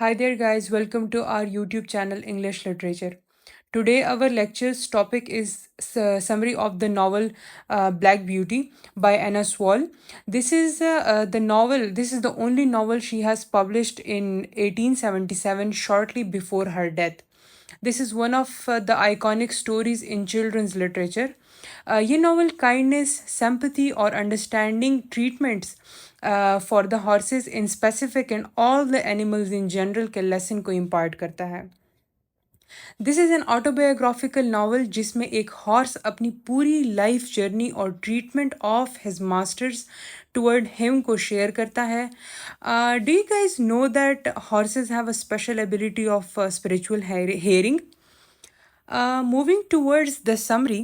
Hi there, guys. Welcome to our YouTube channel English Literature. Today, our lecture's topic is summary of the novel Black Beauty by Anna Sewell. This is the novel. This is the only novel she has published in 1877, shortly before her death. This is one of the iconic stories in children's literature. ये novel kindness, sympathy or understanding treatments for the horses in specific and all the animals in general के lesson को impart करता है. This is an autobiographical novel जिसमें एक horse अपनी पूरी life journey और treatment of his masters toward him को शेयर करता है. Do you guys know that horses have a special ability of spiritual hearing? Moving towards the summary,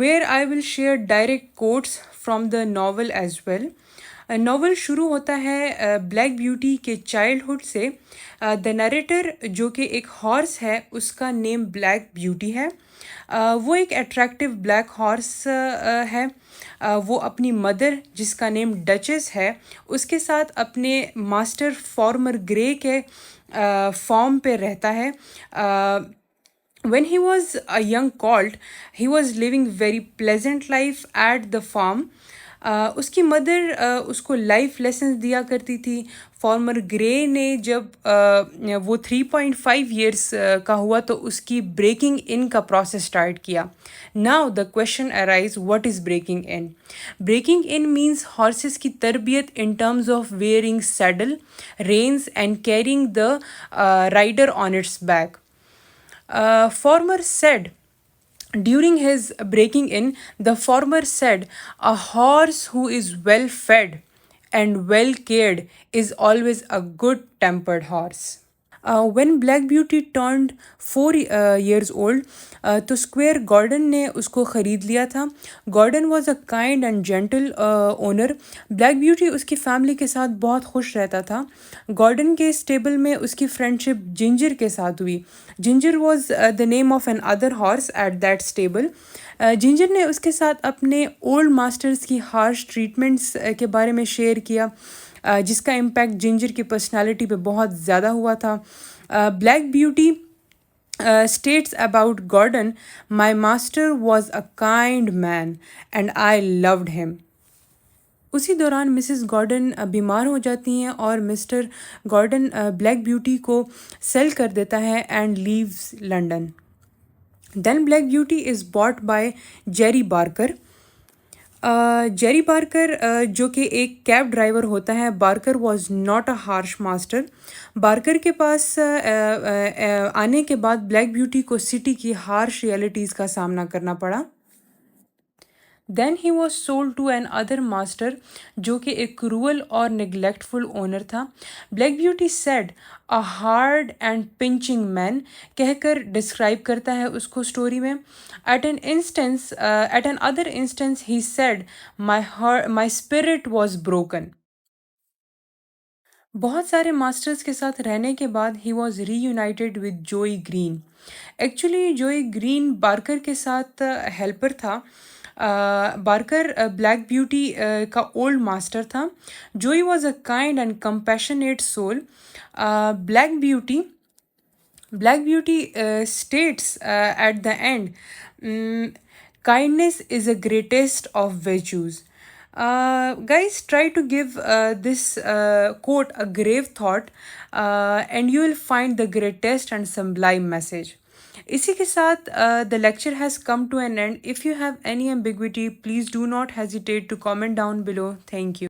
where I will share direct quotes from the novel as well. Novel शुरू होता है black beauty के childhood से. The narrator जो कि एक horse है उसका नेम ब्लैक ब्यूटी है. वो एक अट्रैक्टिव ब्लैक हॉर्स है. वो अपनी मदर जिसका नेम डचेस है उसके साथ अपने मास्टर फॉर्मर ग्रे के फॉर्म पे रहता है. When he was a young colt, he was living very pleasant life at the farm. उसकी मदर उसको लाइफ लेसन दिया करती थी. फॉर्मर ग्रे ने जब वो 3.5 ईयर्स का हुआ तो उसकी ब्रेकिंग इन का प्रोसेस स्टार्ट किया. Now the question arise, what is breaking in? Breaking in means horses की तरबियत in terms of wearing saddle, reins and carrying the rider on its back. Former said, during his breaking in, the former said, a horse who is well fed and well cared is always a good tempered horse. When Black Beauty turned 4 years old, तो squire Gordon ने उसको ख़रीद लिया था. Gordon was a kind and gentle owner. Black Beauty उसकी family के साथ बहुत खुश रहता था. गॉर्डन के स्टेबल में उसकी फ्रेंडशिप जिंजर के साथ हुई. Ginger was the name of an other horse at that stable. Ginger ने उसके साथ अपने ओल्ड मास्टर्स की हार्श ट्रीटमेंट्स के बारे में शेयर किया, जिसका इम्पैक्ट जिंजर की पर्सनालिटी पे बहुत ज़्यादा हुआ था. Black Beauty states about Gordon, my master was a kind man and I loved him. उसी दौरान मिसेस गॉर्डन बीमार हो जाती हैं और मिस्टर गॉर्डन ब्लैक ब्यूटी को सेल कर देता है and leaves London. Then Black Beauty is bought by Jerry Barker. Jerry Barker जो कि एक कैब ड्राइवर होता है. Barker was not a harsh master. Barker के पास आने के बाद ब्लैक ब्यूटी को सिटी की हार्श रियलिटीज़ का सामना करना पड़ा. Then he was sold to an other master जो कि एक क्रूअल और निगलेक्टफुल ओनर था. Black Beauty said a hard and pinching man कहकर डिस्क्राइब करता है उसको स्टोरी में. At an other instance he said my spirit was broken. बहुत सारे मास्टर्स के साथ रहने के बाद he was reunited with Joe Green. Actually Joe Green Barker के साथ हेल्पर था. बार्कर ब्लैक ब्यूटी का ओल्ड मास्टर था. Joe was a kind and compassionate soul. Black Beauty states at the end, kindness is a greatest of virtues. Guys, try to give this quote a grave thought and you will find the greatest and sublime message. इसी के साथ the lecture has come to an end. If you have any ambiguity, please do not hesitate to comment down below. Thank you.